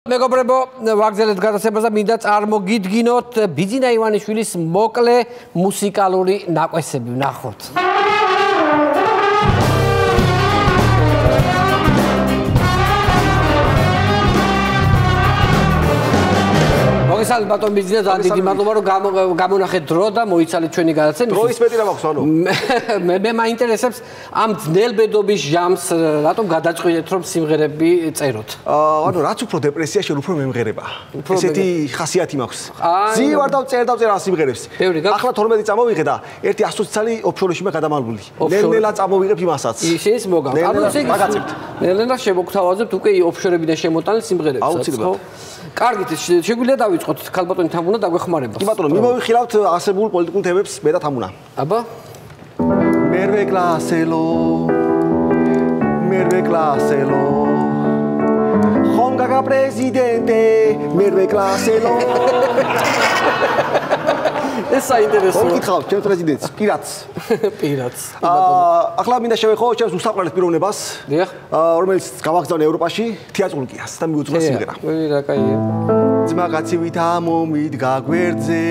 მეგობრებო, ვაგზელეთ გადაცემაზე მინდა წარმოგიდგინოთ ბიძინა ივანიშვილის მოკლე მუსიკალური ნაკვეთები. ვნახოთ. მოგესალმებით ბატონ ბიძინა, ძალიან დიდი მადლობა რომ გამონახეთ დრო და მოიცალეთ ჩვენი გადაცემა. დროის მეტი რა მაქვს, ანუ. მე მაინტერესებს ამ ძნელბედობის ჟამს რატომ გადაწყვიტეთ რომ სიმღერები წეროთ? ანუ რაც უფრო დეპრესია შენ უფრო მემღერება. ესეთი ხასიათი მაქვს. ძივარ დავწერა სიმღერებს. ახლა 12 წამოვიღე და ერთი 120 წელი ოფშორში მე გადამალული. ნელ-ნელა წამოვიღებ იმასაც. ისიც მოგავ. ანუ ესე ნელ-ნელა შემოგთავაზებთ უკვე ოფშორებიდან შემოტანილ სიმღერებსაც, ხო? კარგით, შეგვიძლია დავიწყოთ ქალბატონი თამუნა დაგვეხმარება. კი ბატონო, მიმოვიხილავთ არსებულ პოლიტიკურ თემებს მე და თამუნა. აბა? მერვე კლასელო. ხომ გაგა პრეზიდენტე, მერვე კლასელო. ეს საინტერესოა. მოგითხავთ ჩემ პრეზიდენტს, პირადს. ახლა მინდა შევეხო ჩემს უსაყვარლეს პიროვნებას. დიახ. რომელიც გავაგზავნე ევროპაში თეატრულკიას და მიუძღვნა სიმღერა. რა კაია. ძმაკაცივით ამომიდგა გვერდზე.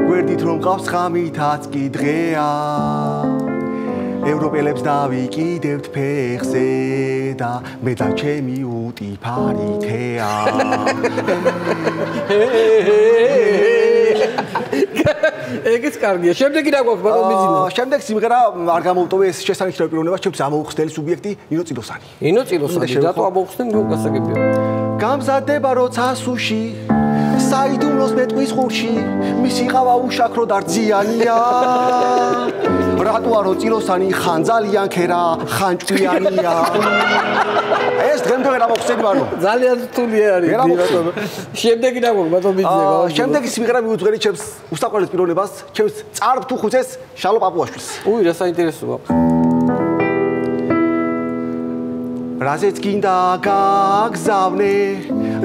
გვერდით რომ ყავს ხამითაც კი დღეა. ევროპელებს დავიკიდევთ ფეხზე და მე და ჩემი უტიფარი თეა. ეგეც კარგია. შემდეგი რა გვაქვს ბატონ ბიძინა? შემდეგ სიმღერა არ გამოვტოვე ეს შესანიშნავი პიროვნება, ჩემს ამოუხსნელი სუბიექტი ნინო წილოსანი. ნინო წილოსანი, რატო ამოუხსნენ გასაგებია? გამზადდება როცა სუში საიდუმლოს მეტყვის ხურში მისი ყავა უშაქრო და რძიანია. რატო არო წილოსანი ხან ძალიან ქერა, ხან ჭკვიანია. ეს დღემდე ვერ ამოხსენდი ბანო. ძალიან რთული არის ბატონო. შემდეგი რა გვაქვს ბატონ ბიძინა? შემდეგი სიმღერა მიუძღვენი ჩემს უსაყვარლეს პიროვნებას, ჩემს წარბთუხუცეს შალო პაპუაშვილს. უი, რა საინტერესოა. რაზეც გინდა გაგზავნე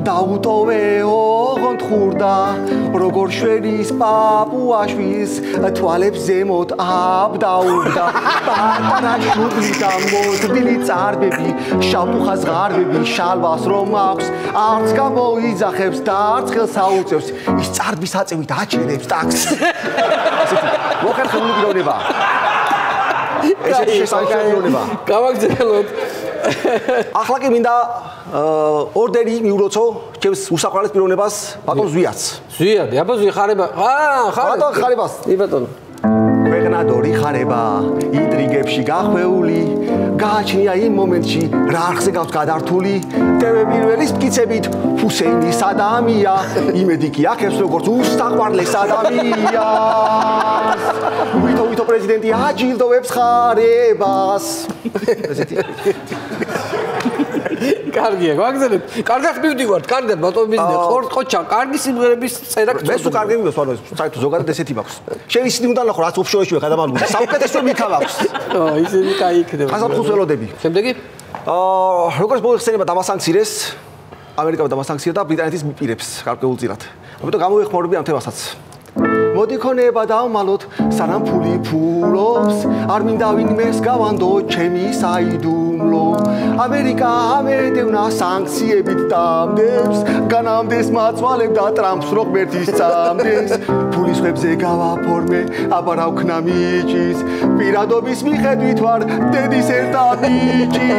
დაუტოვე ოღონდ ხურდა როგორ შვენის პაპუაშვილს თვალებს ზემოთ აბდაურდა პატარა შუბლი და მოძბილი წარბები შავტუხას ღარბები შალვას რომ აქვს არც გამოიძახებს და არც ხელს აუწევს ის წარბის აწევით აჩერებს ტაქს. ესეთი მოხერხებული პიროვნება. ესეთი შესაძლებელი პიროვნება. გავაგზავნოთ. ახლა კი მინდა ორდერი მიუროცო ჩემს უსაყვარლეს პიროვნებას ბატონ ზვიას. ზვიადი, აბა ზვი ხარება. ბატონ ხარებას. კი ბატონო. ქვეყნადორი ხარება ინტრიგებში გახვეული გააჩნია იმ მომენტში რა არხზე გავს გადართული ტევე პირველის მტკიცებით ჰუსეინის ადამია იმედი კი აქებს როგორც უსაყვარლეს ადამიანს ვითო პრეზიდენტი აჯილდოვებს ხარებას. ესეთი კარგია, გვაგზავნეთ. კარგად მივდივართ, კარგად ბატონ ბიძინა. ხორჩა, კარგი სიმღერების წერა გწოდო. მე თუ კარგი მივესვანო, საერთოდ ზოგადად ესეთი მაქვს. შენ ისინი უნდა ნახო, რაც ოფშორში გადამალული. საუკეთესო მიქა მაქვს. ისინი კაი იქნება. გასაფრთხოს ველოდები. შემდეგი? როგორც მოიხსენება დამასანქცირეს, ამერიკა დამასანქცირდა და ბრიტანეთის პირებს გარკვეულწილად. ამიტომ გამოეხმაურები ამ თემასაც. მოდი ქონება დავმალოთ, სანამ ფული ფულობს, არ მინდა ვინმეს გავანდო ჩემი საიდუმლო. ამერიკა ამედევნა სანქციებით დამდებს, განამდეს მაწვალებ და ტრამპს რო ღმერთის წამდეს. ფულის ხებზე გავაფორმე, აბა რა ვქნა მიჭის, პირადობის მიხედვით ვარ დედის ერთა ბიჭი.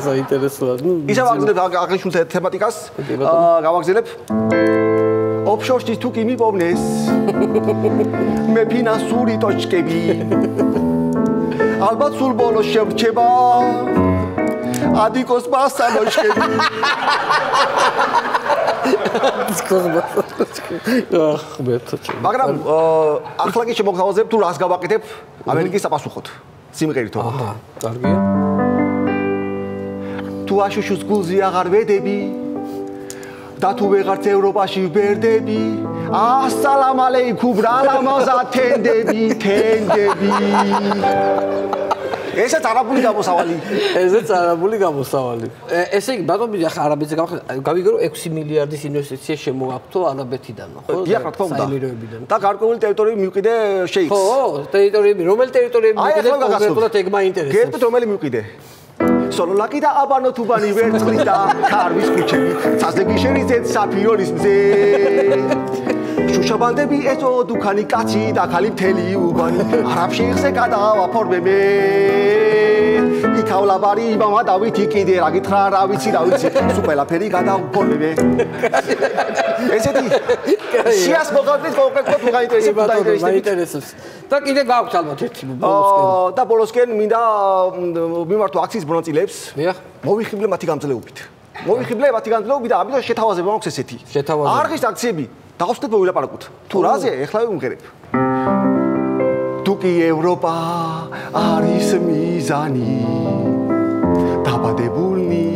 საინტერესოა. ისევ ვაგზელებ აღნიშნულ თემატიკას, გავაგზელებ. ოფშორში თუ კი მიპოვნეს მე ფინანსური ტოჩკები ალბათ სულ ბოლოს შევრჩება ადიკოს მასალოჩკები. მაგრამ ახლა კი შემოგთავაზებ თუ რას გავაკეთებ ამერიკის საპასუხოდ სიმღერით. კარგია. თუ აშუშუს გულზე აღარ ვედები და თუ ვეღარც ევროპაში ვბერდები ასალამ ალეიქუმ რა ლამაზა თენდები. ესეც არაბული გამოსავალი. ესეც არაბული გამოსავალი. ესე იგი ბატონ ბიძინა ახლა არაბეთზე გავიგე რომ 6 მილიარდის ინვესტიცია შემოაქვთო არაბეთიდან, ხო? დიახ, რა თქმა უნდა. საიმიროებიდან. და გარკვეული ტერიტორიები მივყიდე შეიქს. ხო, ტერიტორიები, რომელი ტერიტორიები მივყიდე კონკრეტულად ეგ მაინტერესებს. გერბით რომელი მივყიდე? სოლოლაკი და აბანო თუბანი ვერცხლის და ქარვის ქუჩები საზეგი შენიცეთ საფიოლის მზე შუშაბანდები ეზო დუქანი კაცი და ხალი მთელი უბანი არაფში ხზე გადავა ფორმები იქავლაბარი იმამა დავითი კიდე რა გითხრა რა ვიცი სულ ყველაფერი გადაუფორმები ესეთი სიას მოგავდით კონკრეტულად გაინტერესებს და კიდე გაქვთ ალბათ ერთი ბოლოსკენ და ბოლოსკენ მინდა მიმართო აქციის მონაწილეებს მოვიხიბლე მათი გამძლეობით და ამიტომ შეთავაზება მაქვს ესეთი არხის აქციები დავხსნით მოვილაპარაკოთ თუ რაზე ეხლა ვიმღერებ თუკი ევროპა არის მიზანი დაბადებულნი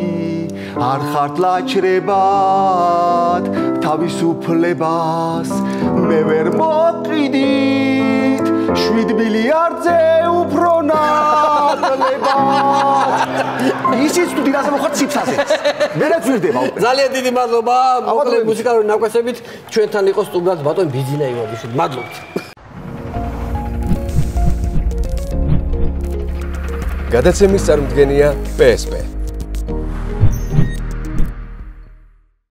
არ ხართ ლაჩრებად თავისუფლებას მე ვერ მოკიდით 7 მილიარდზე უფრო ნაკლებად ისიც თუ დილაზე მოხარ ციფსაზე მე რა გვირდება უკვე ძალიან დიდი მადლობა მოკლედ მუსიკალური ნაკვეთებით ჩვენთან იყო სტუმრად ბატონ ბიძინა ივანიშვილი მადლობთ გადაცემის წარმოდგენია PSP